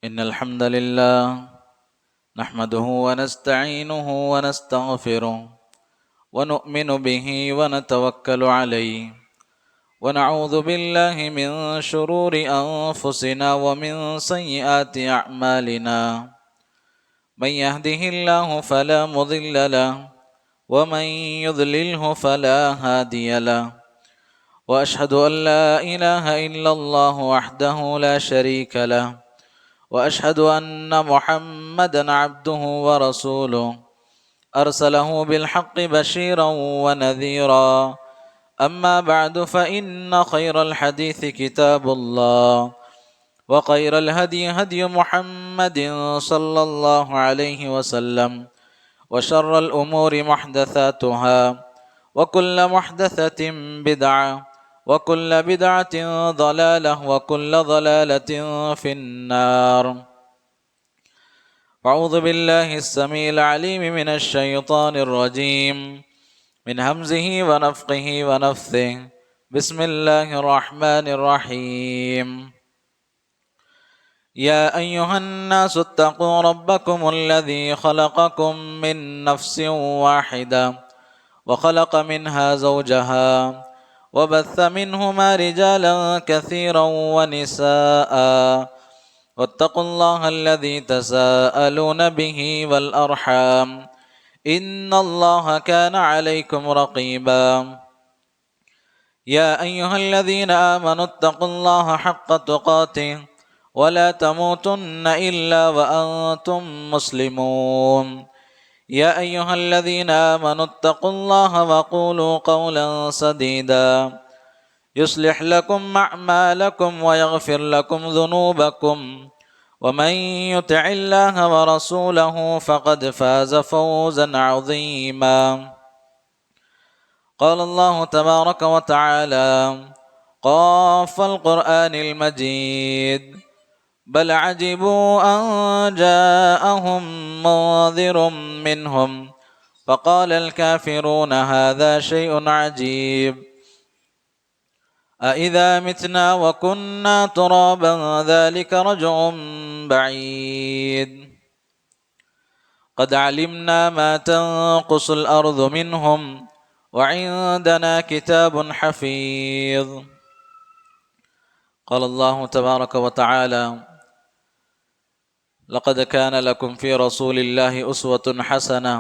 إن الحمد لله نحمده ونستعينه ونستغفره ونؤمن به ونتوكل عليه ونعوذ بالله من شرور أنفسنا ومن سيئات أعمالنا من يهده الله فلا مضل له ومن يضلله فلا هادي له وأشهد أن لا إله إلا الله وحده لا شريك له وأشهد أن محمدًا عبده ورسوله أرسله بالحق بشيرا ونذيرا أما بعد فإن خير الحديث كتاب الله وخير الهدي هدي محمد صلى الله عليه وسلم وشر الأمور محدثاتها وكل محدثة بدعة وكل بدعة ضلالة وكل ضلالة في النار. أعوذ بالله السميع العليم من الشيطان الرجيم من همزه ونفخه ونفثه. بسم الله الرحمن الرحيم. يا أيها الناس اتقوا ربكم الذي خلقكم من نفس واحدة وخلق منها زوجها وبث منهما رجالا كثيرا ونساء واتقوا الله الذي تساءلون به والأرحام إن الله كان عليكم رقيبا. يا أيها الذين آمنوا اتقوا الله حق تقاته ولا تموتن إلا وأنتم مسلمون. يا أيها الذين آمنوا اتقوا الله وقولوا قولا سديدا يصلح لكم أعمالكم ويغفر لكم ذنوبكم ومن يطع الله ورسوله فقد فاز فوزا عظيما. قال الله تبارك وتعالى قاف القرآن المجيد بل عجبوا أن جاءهم منذر منهم فقال الكافرون هذا شيء عجيب أإذا متنا وكنا ترابا ذلك رجع بعيد قد علمنا ما تنقص الأرض منهم وعندنا كتاب حفيظ. قال الله تبارك وتعالى لقد كان لكم في رسول الله أسوة حسنة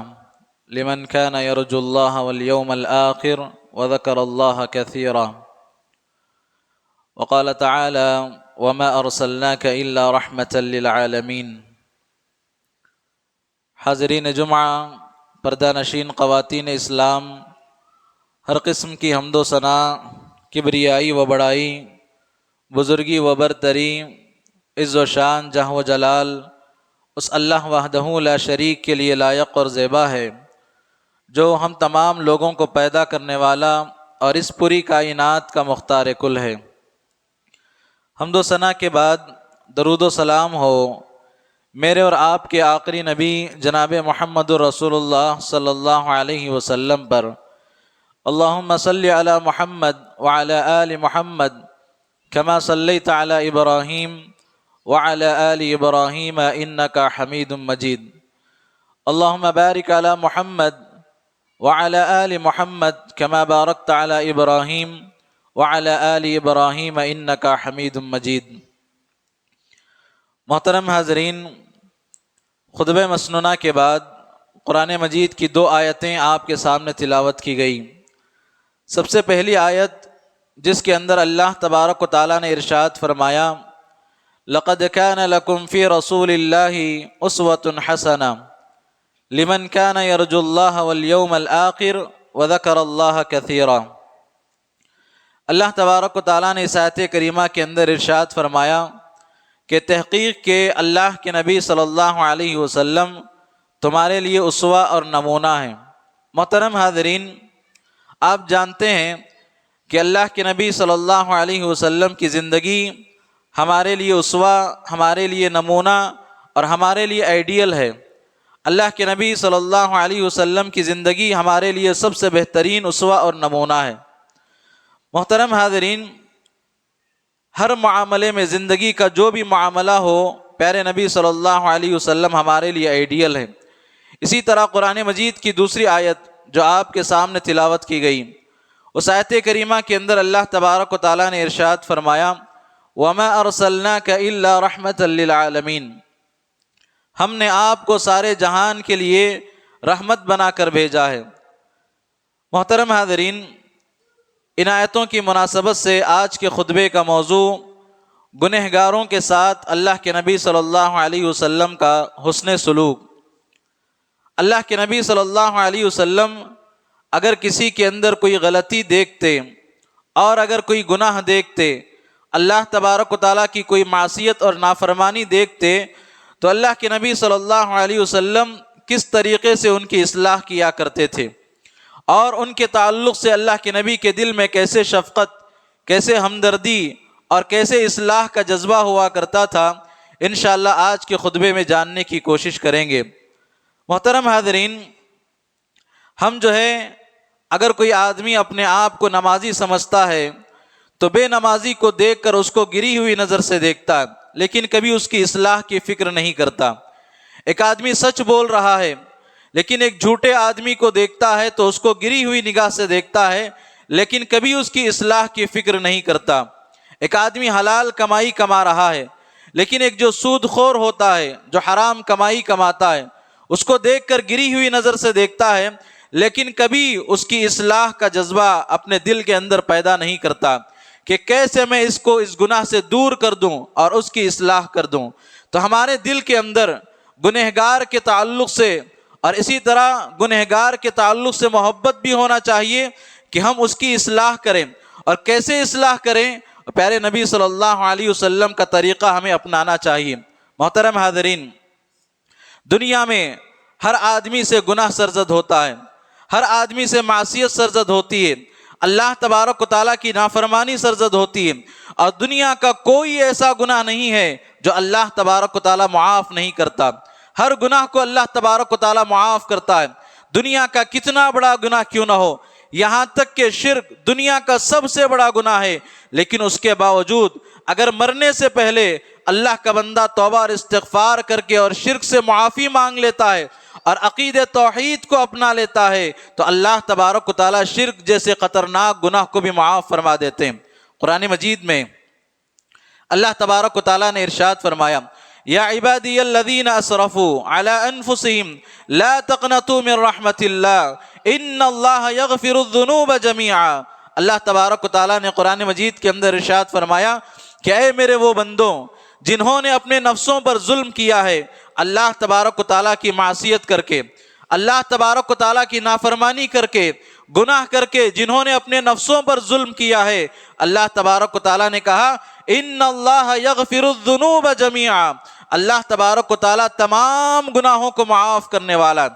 لمن كان يرجو الله واليوم الآخر وذكر الله كثيرا. وقال تعالى وما أرسلناك إلا رحمة للعالمين. حاضرین جمعہ، پردہ نشین خواتین اسلام، ہر قسم کی حمد و ثنا، کبریائی و بڑائی، بزرگی و برتری، عز و شان، جاہ و جلال اس اللہ وحدہ لا شریک کے لیے لائق اور زیبا ہے، جو ہم تمام لوگوں کو پیدا کرنے والا اور اس پوری کائنات کا مختار کل ہے۔ حمد و ثنا کے بعد درود و سلام ہو میرے اور آپ کے آخری نبی جناب محمد رسول اللہ صلی اللہ علیہ وسلم پر۔ اللہم صلی علی محمد وعلی آل محمد کما صلیت علی ابراہیم وعلی آل ابراہیم انک حمید مجید۔ اللہم بارک علی محمد وعلی آل محمد کما بارکت علی ابراہیم وعلی آل ابراہیم انک حمید مجید۔ محترم حاضرین، خطبہ مسنونہ کے بعد قرآن مجید کی 2 آیتیں آپ کے سامنے تلاوت کی گئی۔ سب سے پہلی آیت جس کے اندر اللہ تبارک و تعالیٰ نے ارشاد فرمایا لقد كان لكم في رسول الله أسوة حسنة لمن كان يرجو الله واليوم الآخر وذكر الله كثيرا۔ اللہ تبارک و تعالیٰ نے اس آیت کریمہ کے اندر ارشاد فرمایا کہ تحقیق کہ اللہ کے نبی صلی اللہ علیہ وسلم تمہارے لیے اسوہ اور نمونہ ہیں۔ محترم حاضرین، آپ جانتے ہیں کہ اللہ کے نبی صلی اللہ علیہ وسلم کی زندگی ہمارے لیے اسوہ، ہمارے لیے نمونہ اور ہمارے لیے آئیڈیل ہے۔ اللہ کے نبی صلی اللہ علیہ وسلم کی زندگی ہمارے لیے سب سے بہترین اسوہ اور نمونہ ہے۔ محترم حاضرین، ہر معاملے میں زندگی کا جو بھی معاملہ ہو پیارے نبی صلی اللہ علیہ وسلم ہمارے لیے آئیڈیل ہے۔ اسی طرح قرآن مجید کی دوسری آیت جو آپ کے سامنے تلاوت کی گئی، اس آیت کریمہ کے اندر اللہ تبارک و تعالیٰ نے ارشاد فرمایا وَمَا أَرْسَلْنَاكَ إِلَّا رَحْمَةً لِّلْعَالَمِينَ، ہم نے آپ کو سارے جہان کے لیے رحمت بنا کر بھیجا ہے۔ محترم حاضرین، ان آیتوں کی مناسبت سے آج کے خطبے کا موضوع گنہگاروں کے ساتھ اللہ کے نبی صلی اللہ علیہ وسلم کا حسن سلوک۔ اللہ کے نبی صلی اللہ علیہ وسلم اگر کسی کے اندر کوئی غلطی دیکھتے اور اگر کوئی گناہ دیکھتے، اللہ تبارک و تعالیٰ کی کوئی معصیت اور نافرمانی دیکھتے، تو اللہ کے نبی صلی اللہ علیہ وسلم کس طریقے سے ان کی اصلاح کیا کرتے تھے اور ان کے تعلق سے اللہ کے نبی کے دل میں کیسے شفقت، کیسے ہمدردی اور کیسے اصلاح کا جذبہ ہوا کرتا تھا، انشاءاللہ آج کے خطبے میں جاننے کی کوشش کریں گے۔ محترم حاضرین، ہم اگر کوئی آدمی اپنے آپ کو نمازی سمجھتا ہے تو بے نمازی کو دیکھ کر اس کو گری ہوئی نظر سے دیکھتا ہے، لیکن کبھی اس کی اصلاح کی فکر نہیں کرتا۔ ایک آدمی سچ بول رہا ہے لیکن ایک جھوٹے آدمی کو دیکھتا ہے تو اس کو گری ہوئی نگاہ سے دیکھتا ہے، لیکن کبھی اس کی اصلاح کی فکر نہیں کرتا۔ ایک آدمی حلال کمائی کما رہا ہے لیکن ایک جو سود خور ہوتا ہے، جو حرام کمائی کماتا ہے، اس کو دیکھ کر گری ہوئی نظر سے دیکھتا ہے، لیکن کبھی اس کی اصلاح کا جذبہ اپنے دل کے اندر پیدا نہیں کرتا کہ کیسے میں اس کو اس گناہ سے دور کر دوں اور اس کی اصلاح کر دوں۔ تو ہمارے دل کے اندر گنہگار کے تعلق سے اور اسی طرح گنہگار کے تعلق سے محبت بھی ہونا چاہیے کہ ہم اس کی اصلاح کریں، اور کیسے اصلاح کریں؟ پیارے نبی صلی اللہ علیہ وسلم کا طریقہ ہمیں اپنانا چاہیے۔ محترم حاضرین، دنیا میں ہر آدمی سے گناہ سرزد ہوتا ہے، ہر آدمی سے معصیت سرزد ہوتی ہے، اللہ تبارک و تعالیٰ کی نافرمانی سرزد ہوتی ہے، اور دنیا کا کوئی ایسا گناہ نہیں ہے جو اللہ تبارک و تعالیٰ معاف نہیں کرتا۔ ہر گناہ کو اللہ تبارک و تعالیٰ معاف کرتا ہے، دنیا کا کتنا بڑا گناہ کیوں نہ ہو، یہاں تک کہ شرک دنیا کا سب سے بڑا گناہ ہے، لیکن اس کے باوجود اگر مرنے سے پہلے اللہ کا بندہ توبہ اور استغفار کر کے اور شرک سے معافی مانگ لیتا ہے اور عقید توحید کو اپنا لیتا ہے تو اللہ تبارک و تعالیٰ شرک جیسے خطرناک گناہ کو بھی معاف فرما دیتے ہیں۔ قرآن مجید میں اللہ تبارک و تعالیٰ نے ارشاد فرمایا یا عبادی الذین اسرفوا علی انفسہم لا تقنطوا من رحمت اللہ ان اللہ یغفر الذنوب جمیعا۔ اللہ تبارک و تعالیٰ نے قرآن مجید کے اندر ارشاد فرمایا کہ اے میرے وہ بندوں جنہوں نے اپنے نفسوں پر ظلم کیا ہے، اللہ تبارک و تعالیٰ کی معصیت کر کے، اللہ تبارک و تعالیٰ کی نافرمانی کر کے، گناہ کر کے جنہوں نے اپنے نفسوں پر ظلم کیا ہے، اللہ تبارک و تعالیٰ نے کہا ان اللہ یغفر الذنوب جمیعا، اللہ تبارک و تعالیٰ تمام گناہوں کو معاف کرنے والا۔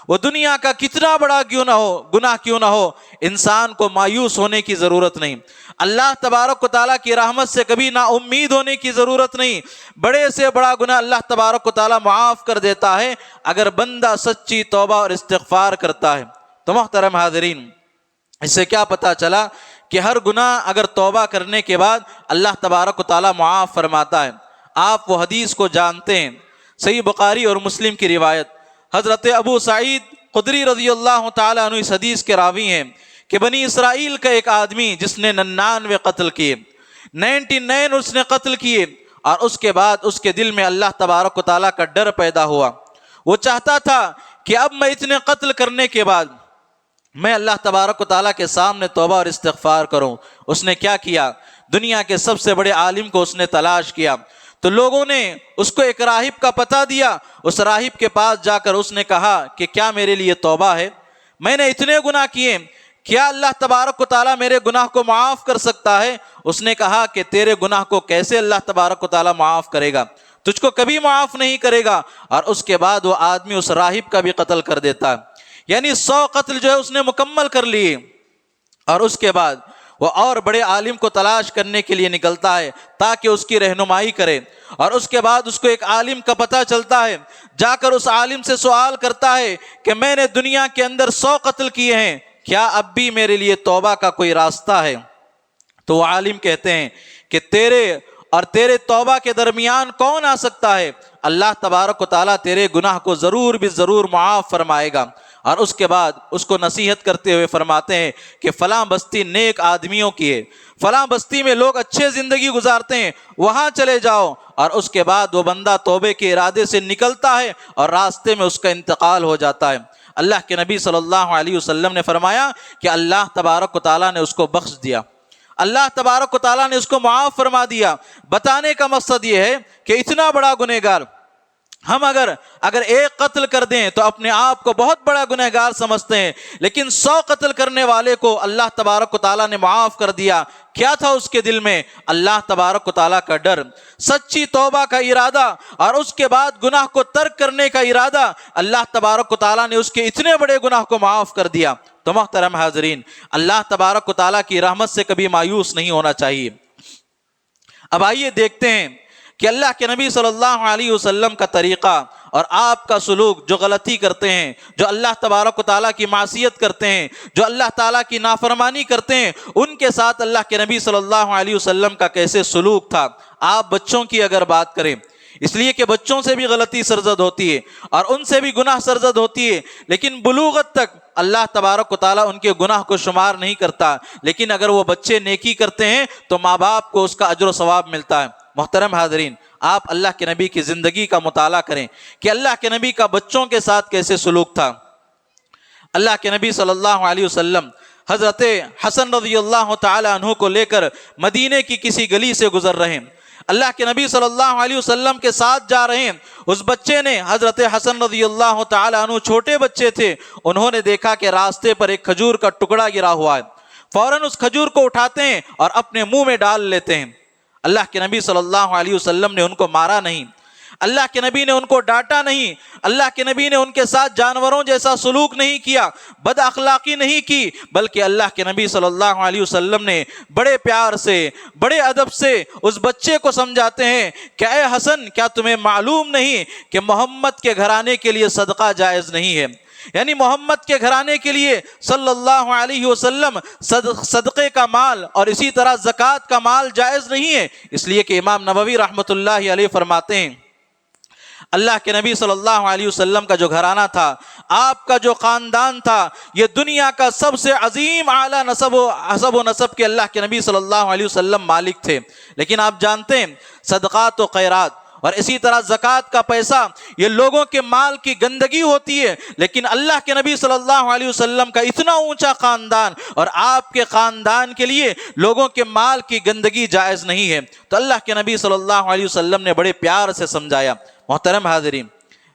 وہ دنیا کا کتنا بڑا کیوں نہ ہو، گناہ کیوں نہ ہو، انسان کو مایوس ہونے کی ضرورت نہیں، اللہ تبارک و تعالیٰ کی رحمت سے کبھی نا امید ہونے کی ضرورت نہیں۔ بڑے سے بڑا گناہ اللہ تبارک و تعالیٰ معاف کر دیتا ہے اگر بندہ سچی توبہ اور استغفار کرتا ہے۔ تو محترم حاضرین، اس سے کیا پتہ چلا کہ ہر گناہ اگر توبہ کرنے کے بعد اللہ تبارک و تعالیٰ معاف فرماتا ہے۔ آپ وہ حدیث کو جانتے ہیں، صحیح بخاری اور مسلم کی روایت، حضرت ابو سعید خدری رضی اللہ تعالیٰ عنہ اس حدیث کے راوی ہیں کہ بنی اسرائیل کا ایک آدمی جس نے 99 قتل کیے، 99 اس نے قتل کیے، اور اس کے بعد اس کے دل میں اللہ تبارک و تعالیٰ کا ڈر پیدا ہوا۔ وہ چاہتا تھا کہ اب میں اتنے قتل کرنے کے بعد میں اللہ تبارک و تعالیٰ کے سامنے توبہ اور استغفار کروں۔ اس نے کیا کیا؟ دنیا کے سب سے بڑے عالم کو اس نے تلاش کیا، تو لوگوں نے اس کو ایک راہب کا پتہ دیا۔ اس راہب کے پاس جا کر اس نے کہا کہ کیا میرے لیے توبہ ہے؟ میں نے اتنے گناہ کیے، کیا اللہ تبارک و تعالیٰ میرے گناہ کو معاف کر سکتا ہے؟ اس نے کہا کہ تیرے گناہ کو کیسے اللہ تبارک و تعالیٰ معاف کرے گا، تجھ کو کبھی معاف نہیں کرے گا۔ اور اس کے بعد وہ آدمی اس راہب کا بھی قتل کر دیتا ہے، یعنی 100 قتل اس نے مکمل کر لیے، اور اس کے بعد وہ اور بڑے عالم کو تلاش کرنے کے لیے نکلتا ہے تاکہ اس کی رہنمائی کرے، اور اس کے بعد اس کو ایک عالم کا پتہ چلتا ہے، جا کر اس عالم سے سوال کرتا ہے کہ میں نے دنیا کے اندر 100 قتل کیے ہیں، کیا اب بھی میرے لیے توبہ کا کوئی راستہ ہے؟ تو وہ عالم کہتے ہیں کہ تیرے اور تیرے توبہ کے درمیان کون آ سکتا ہے؟ اللہ تبارک و تعالیٰ تیرے گناہ کو ضرور بھی ضرور معاف فرمائے گا۔ اور اس کے بعد اس کو نصیحت کرتے ہوئے فرماتے ہیں کہ فلاں بستی نیک آدمیوں کی ہے، فلاں بستی میں لوگ اچھے زندگی گزارتے ہیں، وہاں چلے جاؤ۔ اور اس کے بعد وہ بندہ توبے کے ارادے سے نکلتا ہے اور راستے میں اس کا انتقال ہو جاتا ہے۔ اللہ کے نبی صلی اللہ علیہ وسلم نے فرمایا کہ اللہ تبارک و تعالیٰ نے اس کو بخش دیا، اللہ تبارک و تعالیٰ نے اس کو معاف فرما دیا۔ بتانے کا مقصد یہ ہے کہ اتنا بڑا گنہگار ہم اگر ایک قتل کر دیں تو اپنے آپ کو بہت بڑا گنہگار سمجھتے ہیں، لیکن 100 قتل کرنے والے کو اللہ تبارک و تعالیٰ نے معاف کر دیا۔ کیا تھا اس کے دل میں؟ اللہ تبارک و تعالیٰ کا ڈر، سچی توبہ کا ارادہ، اور اس کے بعد گناہ کو ترک کرنے کا ارادہ۔ اللہ تبارک و تعالیٰ نے اس کے اتنے بڑے گناہ کو معاف کر دیا۔ تو محترم حاضرین، اللہ تبارک و تعالیٰ کی رحمت سے کبھی مایوس نہیں ہونا چاہیے۔ اب آئیے دیکھتے ہیں کہ اللہ کے نبی صلی اللہ علیہ وسلم کا طریقہ اور آپ کا سلوک، جو غلطی کرتے ہیں، جو اللہ تبارک و تعالیٰ کی معصیت کرتے ہیں، جو اللہ تعالیٰ کی نافرمانی کرتے ہیں، ان کے ساتھ اللہ کے نبی صلی اللہ علیہ وسلم کا کیسے سلوک تھا۔ آپ بچوں کی اگر بات کریں، اس لیے کہ بچوں سے بھی غلطی سرزد ہوتی ہے اور ان سے بھی گناہ سرزد ہوتی ہے، لیکن بلوغت تک اللہ تبارک و تعالیٰ ان کے گناہ کو شمار نہیں کرتا، لیکن اگر وہ بچے نیکی کرتے ہیں تو ماں باپ کو اس کا اجر و ثواب ملتا ہے۔ محترم حاضرین، آپ اللہ کے نبی کی زندگی کا مطالعہ کریں کہ اللہ کے نبی کا بچوں کے ساتھ کیسے سلوک تھا۔ اللہ کے نبی صلی اللہ علیہ وسلم حضرت حسن رضی اللہ تعالی عنہ کو لے کر مدینے کی کسی گلی سے گزر رہے ہیں، اللہ کے نبی صلی اللہ علیہ وسلم کے ساتھ جا رہے ہیں۔ اس بچے نے، حضرت حسن رضی اللہ تعالی عنہ چھوٹے بچے تھے، انہوں نے دیکھا کہ راستے پر ایک کھجور کا ٹکڑا گرا ہوا ہے، فوراً اس کھجور کو اٹھاتے ہیں اور اپنے منہ میں ڈال لیتے ہیں۔ اللہ کے نبی صلی اللہ علیہ وسلم نے ان کو مارا نہیں، اللہ کے نبی نے ان کو ڈانٹا نہیں، اللہ کے نبی نے ان کے ساتھ جانوروں جیسا سلوک نہیں کیا، بد اخلاقی نہیں کی، بلکہ اللہ کے نبی صلی اللہ علیہ وسلم نے بڑے پیار سے، بڑے ادب سے اس بچے کو سمجھاتے ہیں کہ اے حسن، کیا تمہیں معلوم نہیں کہ محمد کے گھرانے کے لیے صدقہ جائز نہیں ہے؟ یعنی محمد کے گھرانے کے لیے صلی اللہ علیہ وسلم صدقے کا مال اور اسی طرح زکوٰۃ کا مال جائز نہیں ہے۔ اس لیے کہ امام نووی رحمۃ اللہ علیہ فرماتے ہیں، اللہ کے نبی صلی اللہ علیہ وسلم کا جو گھرانہ تھا، آپ کا جو خاندان تھا، یہ دنیا کا سب سے عظیم اعلیٰ حسب و نسب کے اللہ کے نبی صلی اللہ علیہ وسلم مالک تھے۔ لیکن آپ جانتے ہیں صدقات و خیرات اور اسی طرح زکوٰۃ کا پیسہ، یہ لوگوں کے مال کی گندگی ہوتی ہے، لیکن اللہ کے نبی صلی اللہ علیہ وسلم کا اتنا اونچا خاندان اور آپ کے خاندان کے لیے لوگوں کے مال کی گندگی جائز نہیں ہے۔ تو اللہ کے نبی صلی اللہ علیہ وسلم نے بڑے پیار سے سمجھایا۔ محترم حاضرین،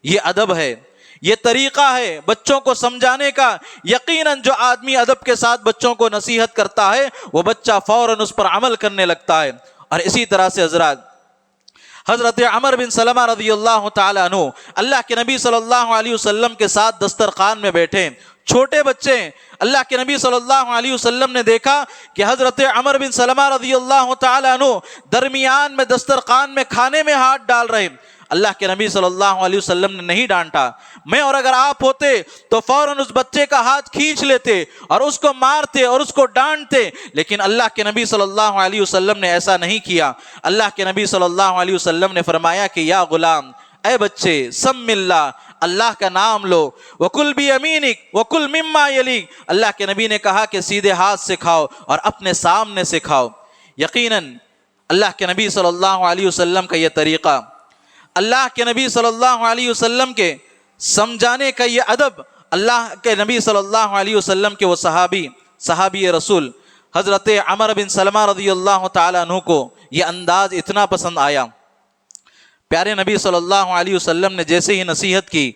یہ ادب ہے، یہ طریقہ ہے بچوں کو سمجھانے کا۔ یقیناً جو آدمی ادب کے ساتھ بچوں کو نصیحت کرتا ہے، وہ بچہ فوراً اس پر عمل کرنے لگتا ہے۔ اور اسی طرح سے حضرت عمر بن سلمہ رضی اللہ تعالی عنہ اللہ کے نبی صلی اللہ علیہ وسلم کے ساتھ دسترخوان میں بیٹھے، چھوٹے بچے، اللہ کے نبی صلی اللہ علیہ وسلم نے دیکھا کہ حضرت عمر بن سلمہ رضی اللہ تعالی عنہ درمیان میں دسترخوان میں کھانے میں ہاتھ ڈال رہے۔ اللہ کے نبی صلی اللہ علیہ وسلم نے نہیں ڈانٹا۔ میں اور اگر آپ ہوتے تو فوراً اس بچے کا ہاتھ کھینچ لیتے اور اس کو مارتے اور اس کو ڈانٹتے، لیکن اللہ کے نبی صلی اللہ علیہ وسلم نے ایسا نہیں کیا۔ اللہ کے نبی صلی اللہ علیہ وسلم نے فرمایا کہ یا غلام، اے بچے، سم اللہ، اللہ کا نام لو، وَكُلْ بِيَمِينِكَ وَكُلْ مِمَّا يَلِيكَ، اللہ کے نبی نے کہا کہ سیدھے ہاتھ سے کھاؤ اور اپنے سامنے سے کھاؤ۔ یقیناً اللہ کے نبی صلی اللہ علیہ وسلم کا یہ طریقہ، اللہ کے نبی صلی اللہ علیہ وسلم کے سمجھانے کا یہ ادب، اللہ کے نبی صلی اللہ علیہ وسلم کے وہ صحابی رسول حضرت عمر بن سلمہ رضی اللہ تعالی عنہ کو یہ انداز اتنا پسند آیا۔ پیارے نبی صلی اللہ علیہ وسلم نے جیسے ہی نصیحت کی،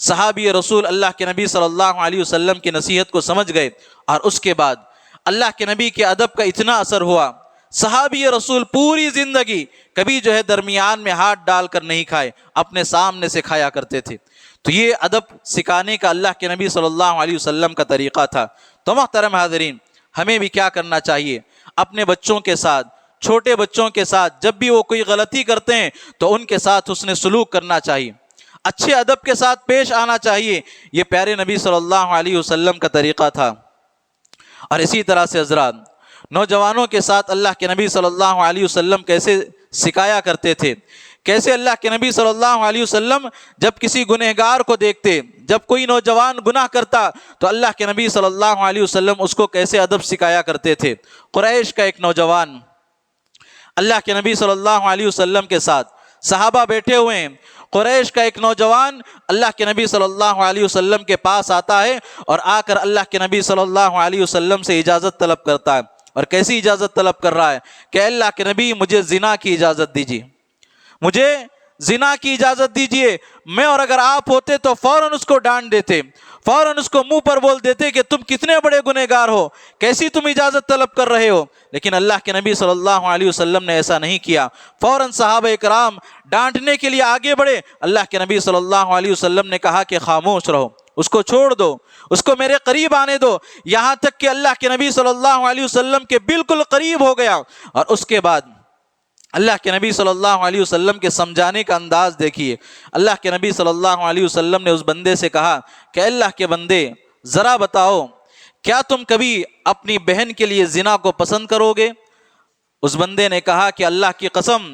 صحابی رسول اللہ کے نبی صلی اللہ علیہ وسلم کی نصیحت کو سمجھ گئے، اور اس کے بعد اللہ کے نبی کے ادب کا اتنا اثر ہوا، صحابی رسول پوری زندگی کبھی درمیان میں ہاتھ ڈال کر نہیں کھائے، اپنے سامنے سے کھایا کرتے تھے۔ تو یہ ادب سکھانے کا اللہ کے نبی صلی اللہ علیہ وسلم کا طریقہ تھا۔ تو محترم حاضرین، ہمیں بھی کیا کرنا چاہیے؟ اپنے بچوں کے ساتھ، چھوٹے بچوں کے ساتھ جب بھی وہ کوئی غلطی کرتے ہیں تو ان کے ساتھ حسن سلوک کرنا چاہیے، اچھے ادب کے ساتھ پیش آنا چاہیے۔ یہ پیارے نبی صلی اللہ علیہ وسلم کا طریقہ تھا۔ اور اسی طرح سے حضرات، نوجوانوں کے ساتھ اللہ کے نبی صلی اللہ علیہ وسلم کیسے سکھایا کرتے تھے۔ کیسے اللہ کے نبی صلی اللہ علیہ وسلم جب کسی گنہگار کو دیکھتے، جب کوئی نوجوان گناہ کرتا تو اللہ کے نبی صلی اللہ علیہ وسلم اس کو کیسے ادب سکھایا کرتے تھے۔ قریش کا ایک نوجوان اللہ کے نبی صلی اللہ علیہ وسلم کے ساتھ، صحابہ بیٹھے ہوئے ہیں، قریش کا ایک نوجوان اللہ کے نبی صلی اللہ علیہ وسلم کے پاس آتا ہے اور آ کر اللہ کے نبی صلی اللہ علیہ وسلم سے اجازت طلب کرتا ہے۔ اور کیسی اجازت طلب کر رہا ہے کہ اللہ کے نبی مجھے زنا کی اجازت دیجیے، مجھے زنا کی اجازت دیجیے۔ میں اور اگر آپ ہوتے تو فوراً اس کو ڈانٹ دیتے، فوراً اس کو منہ پر بول دیتے کہ تم کتنے بڑے گنہگار ہو، کیسی تم اجازت طلب کر رہے ہو۔ لیکن اللہ کے نبی صلی اللہ علیہ وسلم نے ایسا نہیں کیا۔ فوراً صحابہ کرام ڈانٹنے کے لیے آگے بڑھے۔ اللہ کے نبی صلی اللہ علیہ وسلم نے کہا کہ خاموش رہو، اس کو چھوڑ دو، اس کو میرے قریب آنے دو، یہاں تک کہ اللہ کے نبی صلی اللہ علیہ وسلم کے بالکل قریب ہو گیا۔ اور اس کے بعد اللہ کے نبی صلی اللہ علیہ وسلم کے سمجھانے کا انداز دیکھیے۔ اللہ کے نبی صلی اللہ علیہ وسلم نے اس بندے سے کہا کہ اللہ کے بندے ذرا بتاؤ، کیا تم کبھی اپنی بہن کے لیے زنا کو پسند کرو گے؟ اس بندے نے کہا کہ اللہ کی قسم،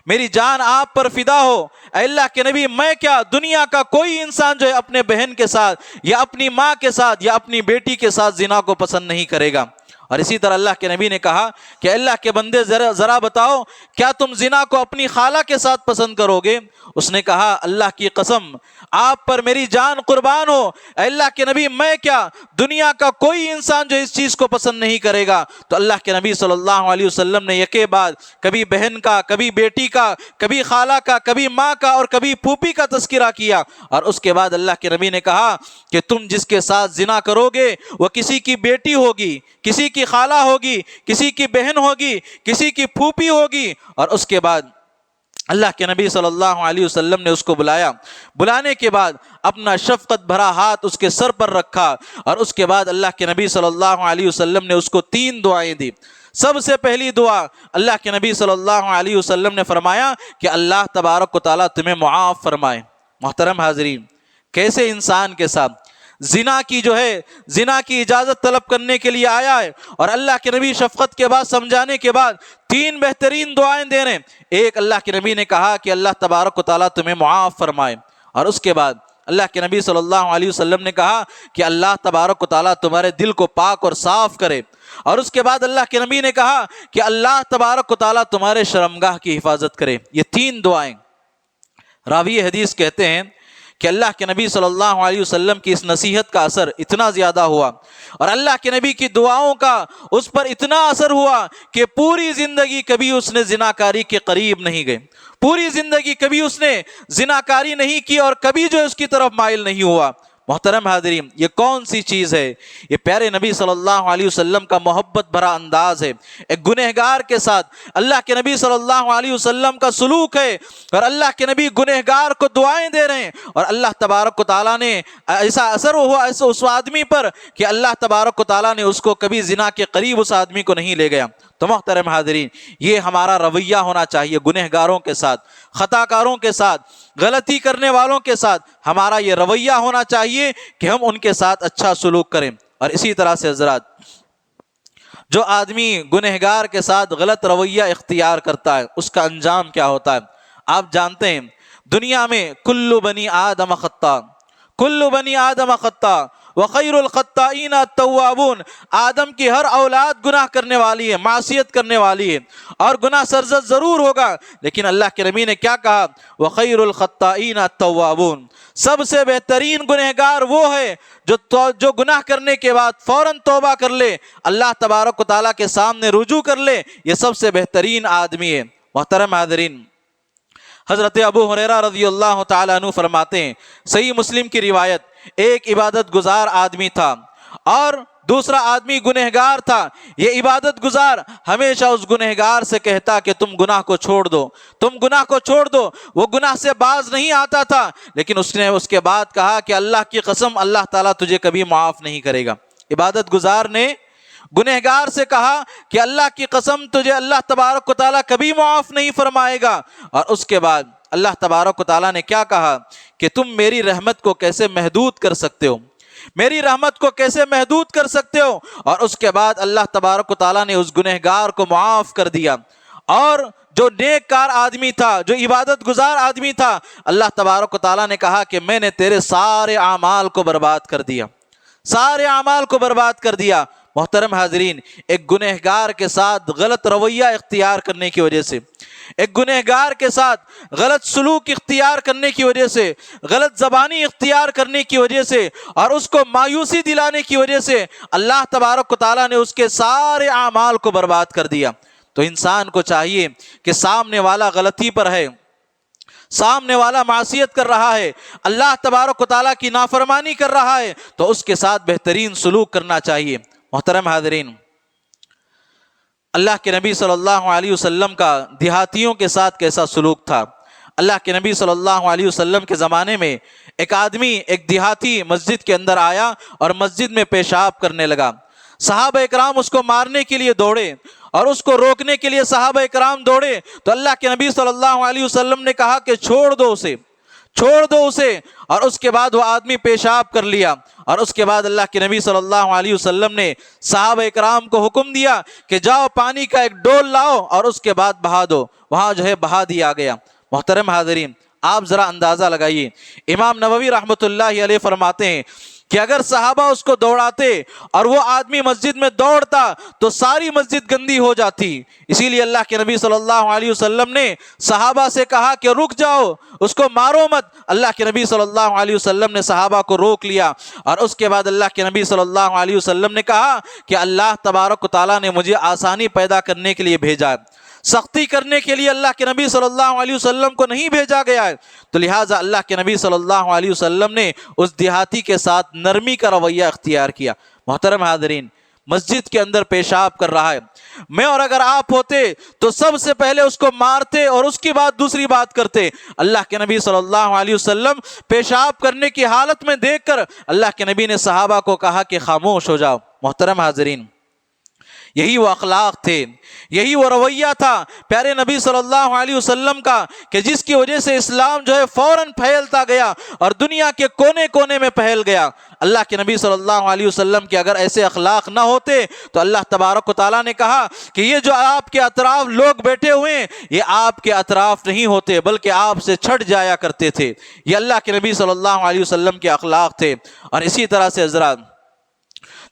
میری جان آپ پر فدا ہو، اے اللہ کے نبی، میں کیا، دنیا کا کوئی انسان جو ہے اپنے بہن کے ساتھ یا اپنی ماں کے ساتھ یا اپنی بیٹی کے ساتھ زنا کو پسند نہیں کرے گا۔ اور اسی طرح اللہ کے نبی نے کہا کہ اللہ کے بندے ذرا بتاؤ، کیا تم زنا کو اپنی خالہ کے ساتھ پسند کرو گے؟ اس نے کہا اللہ کی قسم، آپ پر میری جان قربان ہو، اے اللہ کے نبی، میں کیا، دنیا کا کوئی انسان جو اس چیز کو پسند نہیں کرے گا۔ تو اللہ کے نبی صلی اللہ علیہ وسلم نے یکے بعد کبھی بہن کا، کبھی بیٹی کا، کبھی خالہ کا، کبھی ماں کا اور کبھی پھوپھی کا تذکرہ کیا۔ اور اس کے بعد اللہ کے نبی نے کہا کہ تم جس کے ساتھ زنا کرو گے وہ کسی کی بیٹی ہوگی، کسی کی خالہ ہوگی، کسی کی بہن ہوگی، کسی کی پھوپھی ہوگی۔ اور اس کے بعد اللہ کے نبی صلی اللہ علیہ وسلم نے اس کو بلایا، بلانے کے بعد اپنا شفقت بھرا ہاتھ اس کے سر پر رکھا، اور اس کے بعد اللہ کے نبی صلی اللہ علیہ وسلم نے اس کو 3 دعائیں دی۔ سب سے پہلی دعا اللہ کے نبی صلی اللہ علیہ وسلم نے فرمایا کہ اللہ تبارک و تعالیٰ تمہیں معاف فرمائے۔ محترم حاضرین، کیسے انسان کے ساتھ زنا کی اجازت طلب کرنے کے لیے آیا ہے، اور اللہ کے نبی شفقت کے بعد، سمجھانے کے بعد 3 بہترین دعائیں دے رہے ہیں۔ ایک، اللہ کے نبی نے کہا کہ اللہ تبارک و تعالیٰ تمہیں معاف فرمائے، اور اس کے بعد اللہ کے نبی صلی اللہ علیہ وسلم نے کہا کہ اللہ تبارک و تعالیٰ تمہارے دل کو پاک اور صاف کرے، اور اس کے بعد اللہ کے نبی نے کہا کہ اللہ تبارک و تعالیٰ تمہارے شرمگاہ کی حفاظت کرے۔ یہ 3 دعائیں، راوی حدیث کہتے ہیں کہ اللہ کے نبی صلی اللہ علیہ وسلم کی اس نصیحت کا اثر اتنا زیادہ ہوا، اور اللہ کے نبی کی دعاؤں کا اس پر اتنا اثر ہوا کہ پوری زندگی کبھی اس نے زناکاری کے قریب نہیں گئے، پوری زندگی کبھی اس نے زناکاری نہیں کی، اور کبھی جو اس کی طرف مائل نہیں ہوا۔ محترم حاضرین، یہ کون سی چیز ہے؟ یہ پیارے نبی صلی اللہ علیہ وسلم کا محبت بھرا انداز ہے۔ ایک گنہگار کے ساتھ اللہ کے نبی صلی اللہ علیہ وسلم کا سلوک ہے، اور اللہ کے نبی گنہگار کو دعائیں دے رہے ہیں، اور اللہ تبارک و تعالیٰ نے ایسا اثر ہوا اس آدمی پر کہ اللہ تبارک و تعالیٰ نے اس کو کبھی زنا کے قریب اس آدمی کو نہیں لے گیا۔ تو محترم حاضرین، یہ ہمارا رویہ ہونا چاہیے گنہگاروں کے ساتھ، خطا کاروں کے ساتھ، غلطی کرنے والوں کے ساتھ۔ ہمارا یہ رویہ ہونا چاہیے کہ ہم ان کے ساتھ اچھا سلوک کریں۔ اور اسی طرح سے حضرات، جو آدمی گنہگار کے ساتھ غلط رویہ اختیار کرتا ہے اس کا انجام کیا ہوتا ہے؟ آپ جانتے ہیں دنیا میں کل بنی آدم خطا، کل بنی آدم خطا وخیر الخطائین التوابون، آدم کی ہر اولاد گناہ کرنے والی ہے، معصیت کرنے والی ہے، اور گناہ سرزد ضرور ہوگا، لیکن اللہ کے نبی نے کیا کہا؟ وخیر الخطائین التوابون، سب سے بہترین گنہگار وہ ہے جو گناہ کرنے کے بعد فوراً توبہ کر لے، اللہ تبارک و تعالیٰ کے سامنے رجوع کر لے، یہ سب سے بہترین آدمی ہے۔ محترم حاضرین، حضرت ابو ہریرہ رضی اللہ تعالیٰ عنہ فرماتے ہیں، صحیح مسلم کی روایت، ایک عبادت گزار آدمی تھا اور دوسرا آدمی گنہگار تھا۔ یہ عبادت گزار ہمیشہ اس گنہگار سے کہتا کہ تم گناہ کو چھوڑ دو، تم گناہ کو چھوڑ دو۔ وہ گناہ سے باز نہیں آتا تھا، لیکن اس نے اس کے بعد کہا کہ اللہ کی قسم، اللہ تعالیٰ تجھے کبھی معاف نہیں کرے گا۔ عبادت گزار نے گنہگار سے کہا کہ اللہ کی قسم، تجھے اللہ تبارک و تعالیٰ کبھی معاف نہیں فرمائے گا، اور اس کے بعد اللہ تبارک و تعالیٰ نے کیا کہا کہ تم میری رحمت کو کیسے محدود کر سکتے ہو، میری رحمت کو کیسے محدود کر سکتے ہو؟ اور اس کے بعد اللہ تبارک و تعالیٰ نے اس گنہگار کو معاف کر دیا، اور جو نیک کار آدمی تھا، جو عبادت گزار آدمی تھا، اللہ تبارک و تعالیٰ نے کہا کہ میں نے تیرے سارے اعمال کو برباد کر دیا، سارے اعمال کو برباد کر دیا۔ محترم حاضرین، ایک گنہگار کے ساتھ غلط رویہ اختیار کرنے کی وجہ سے، ایک گنہگار کے ساتھ غلط سلوک اختیار کرنے کی وجہ سے، غلط زبانی اختیار کرنے کی وجہ سے، اور اس کو مایوسی دلانے کی وجہ سے اللہ تبارک و تعالیٰ نے اس کے سارے اعمال کو برباد کر دیا۔ تو انسان کو چاہیے کہ سامنے والا غلطی پر ہے، سامنے والا معصیت کر رہا ہے، اللہ تبارک و تعالیٰ کی نافرمانی کر رہا ہے، تو اس کے ساتھ بہترین سلوک کرنا چاہیے۔ محترم حاضرین، اللہ کے نبی صلی اللہ علیہ وسلم کا دیہاتیوں کے ساتھ کیسا سلوک تھا۔ اللہ کے نبی صلی اللہ علیہ وسلم کے زمانے میں ایک آدمی، ایک دیہاتی مسجد کے اندر آیا اور مسجد میں پیشاب کرنے لگا۔ صحابہ اکرام اس کو مارنے کے لیے دوڑے اور اس کو روکنے کے لیے صحابہ اکرام دوڑے، تو اللہ کے نبی صلی اللہ علیہ وسلم نے کہا کہ چھوڑ دو اسے، چھوڑ دو اسے۔ اور اس کے بعد وہ آدمی پیشاب کر لیا، اور اس کے بعد اللہ کے نبی صلی اللہ علیہ وسلم نے صحابہ اکرام کو حکم دیا کہ جاؤ پانی کا ایک ڈول لاؤ اور اس کے بعد بہا دو۔ وہاں بہا دیا گیا۔ محترم حاضرین، آپ ذرا اندازہ لگائیے، امام نووی رحمۃ اللہ علیہ فرماتے ہیں کہ اگر صحابہ اس کو دوڑاتے اور وہ آدمی مسجد میں دوڑتا تو ساری مسجد گندی ہو جاتی۔ اسی لیے اللہ کے نبی صلی اللہ علیہ وسلم نے صحابہ سے کہا کہ رک جاؤ، اس کو مارو مت۔ اللہ کے نبی صلی اللہ علیہ وسلم نے صحابہ کو روک لیا، اور اس کے بعد اللہ کے نبی صلی اللہ علیہ وسلم نے کہا کہ اللہ تبارک و تعالیٰ نے مجھے آسانی پیدا کرنے کے لیے بھیجا، سختی کرنے کے لیے اللہ کے نبی صلی اللہ علیہ وسلم کو نہیں بھیجا گیا ہے۔ تو لہٰذا اللہ کے نبی صلی اللہ علیہ وسلم نے اس دیہاتی کے ساتھ نرمی کا رویہ اختیار کیا۔ محترم حاضرین، مسجد کے اندر پیشاب کر رہا ہے، میں اور اگر آپ ہوتے تو سب سے پہلے اس کو مارتے اور اس کی بعد دوسری بات کرتے۔ اللہ کے نبی صلی اللہ علیہ وسلم پیشاب کرنے کی حالت میں دیکھ کر اللہ کے نبی نے صحابہ کو کہا کہ خاموش ہو جاؤ۔ محترم حاضرین، یہی وہ اخلاق تھے، یہی وہ رویہ تھا پیارے نبی صلی اللہ علیہ وسلم کا، کہ جس کی وجہ سے اسلام فوراً پھیلتا گیا اور دنیا کے کونے کونے میں پھیل گیا۔ اللہ کے نبی صلی اللہ علیہ وسلم کے اگر ایسے اخلاق نہ ہوتے تو اللہ تبارک و تعالیٰ نے کہا کہ یہ جو آپ کے اطراف لوگ بیٹھے ہوئے ہیں، یہ آپ کے اطراف نہیں ہوتے بلکہ آپ سے چھٹ جایا کرتے تھے۔ یہ اللہ کے نبی صلی اللہ علیہ وسلم کے اخلاق تھے۔ اور اسی طرح سے حضرات،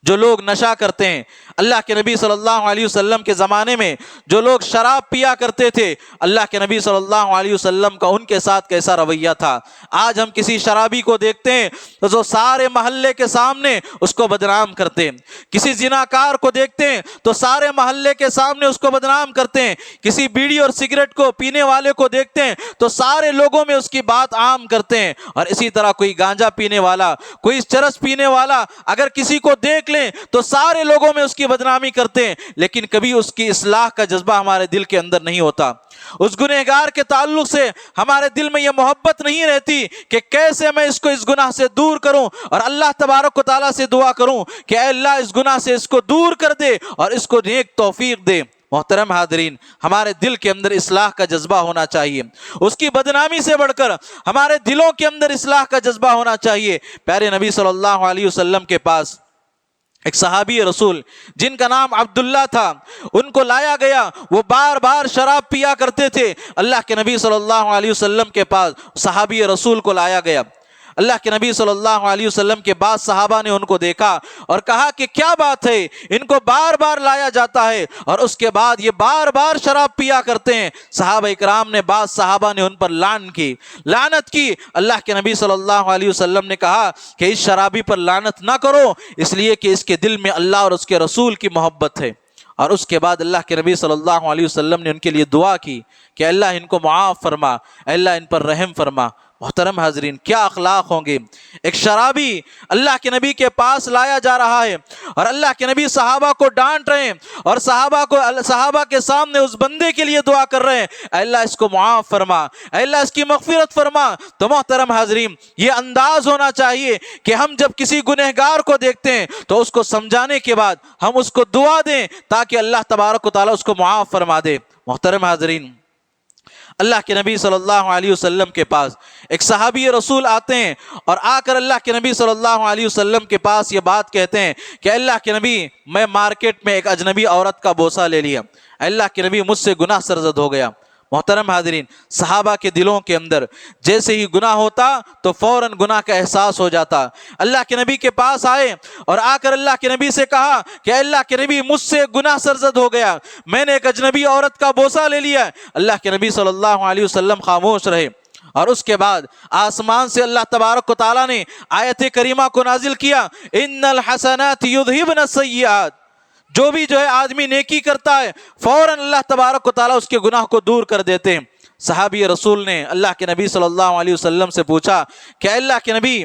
جو لوگ نشہ کرتے ہیں، اللہ کے نبی صلی اللہ علیہ وسلم کے زمانے میں جو لوگ شراب پیا کرتے تھے، اللہ کے نبی صلی اللہ علیہ وسلم کا ان کے ساتھ کیسا رویہ تھا۔ آج ہم کسی شرابی کو دیکھتے ہیں تو سارے محلے کے سامنے اس کو بدنام کرتے ہیں، کسی زناکار کو دیکھتے ہیں تو سارے محلے کے سامنے اس کو بدنام کرتے ہیں، کسی بیڑی اور سگریٹ کو پینے والے کو دیکھتے ہیں تو سارے لوگوں میں اس کی بات عام کرتے ہیں۔ اور اسی طرح کوئی گانجا پینے والا، کوئی چرس پینے والا اگر کسی کو دیکھ لیں تو سارے لوگوں میں اس کی بدنامی کرتے ہیں، لیکن کبھی اس کی اصلاح کا جذبہ ہمارے دل کے اندر نہیں ہوتا۔ اس گنہگار کے تعلق سے ہمارے دل میں یہ محبت نہیں رہتی کہ کیسے میں اس کو اس گناہ سے دور کروں، اور اللہ تبارک و تعالیٰ سے دعا کروں کہ اے اللہ اس گناہ سے اس کو دور کر دے اور اس کو نیک توفیق دے۔ محترم حاضرین، ہمارے دل کے اندر اصلاح کا جذبہ ہونا چاہیے، اس کی بدنامی سے بڑھ کر ہمارے دلوں کے اندر اصلاح کا جذبہ ہونا چاہیے۔ پیارے نبی صلی اللہ علیہ وسلم کے پاس ایک صحابی رسول جن کا نام عبداللہ تھا، ان کو لایا گیا، وہ بار بار شراب پیا کرتے تھے۔ اللہ کے نبی صلی اللہ علیہ وسلم کے پاس صحابی رسول کو لایا گیا۔ اللہ کے نبی صلی اللہ علیہ وسلم کے بعد صحابہ نے ان کو دیکھا اور کہا کہ کیا بات ہے، ان کو بار بار لایا جاتا ہے اور اس کے بعد یہ بار بار شراب پیا کرتے ہیں۔ صحابہ اکرام نے، بعض صحابہ نے ان پر لعنت کی۔ اللہ کے نبی صلی اللہ علیہ وسلم نے کہا کہ اس شرابی پر لعنت نہ کرو، اس لیے کہ اس کے دل میں اللہ اور اس کے رسول کی محبت ہے۔ اور اس کے بعد اللہ کے نبی صلی اللہ علیہ وسلم نے ان کے لیے دعا کی کہ اللہ ان کو معاف فرما، اللہ ان پر رحم فرما۔ محترم حاضرین، کیا اخلاق ہوں گے۔ ایک شرابی اللہ کے نبی کے پاس لایا جا رہا ہے اور اللہ کے نبی صحابہ کو ڈانٹ رہے ہیں اور صحابہ کے سامنے اس بندے کے لیے دعا کر رہے ہیں، اے اللہ اس کو معاف فرما، اے اللہ اس کی مغفرت فرما۔ تو محترم حاضرین، یہ انداز ہونا چاہیے کہ ہم جب کسی گنہگار کو دیکھتے ہیں تو اس کو سمجھانے کے بعد ہم اس کو دعا دیں تاکہ اللہ تبارک و تعالیٰ اس کو معاف فرما دے۔ محترم حاضرین، اللہ کے نبی صلی اللہ علیہ وسلم کے پاس ایک صحابی رسول آتے ہیں اور آ کر اللہ کے نبی صلی اللہ علیہ وسلم کے پاس یہ بات کہتے ہیں کہ اللہ کے نبی، میں مارکیٹ میں ایک اجنبی عورت کا بوسہ لے لیا، اللہ کے نبی مجھ سے گناہ سرزد ہو گیا۔ محترم حاضرین، صحابہ کے دلوں کے اندر جیسے ہی گناہ ہوتا تو فوراً گناہ کا احساس ہو جاتا۔ اللہ کے نبی کے پاس آئے اور آ کر اللہ کے نبی سے کہا کہ اللہ کے نبی مجھ سے گناہ سرزد ہو گیا، میں نے ایک اجنبی عورت کا بوسہ لے لیا۔ اللہ کے نبی صلی اللہ علیہ وسلم خاموش رہے، اور اس کے بعد آسمان سے اللہ تبارک و تعالیٰ نے آیت کریمہ کو نازل کیا، ان الحسنات یذہبن السیئات، جو ہے آدمی نیکی کرتا ہے فوراً اللہ تبارک و تعالیٰ اس کے گناہ کو دور کر دیتے ہیں۔ صحابی رسول نے اللہ کے نبی صلی اللہ علیہ وسلم سے پوچھا کہ اللہ کے نبی،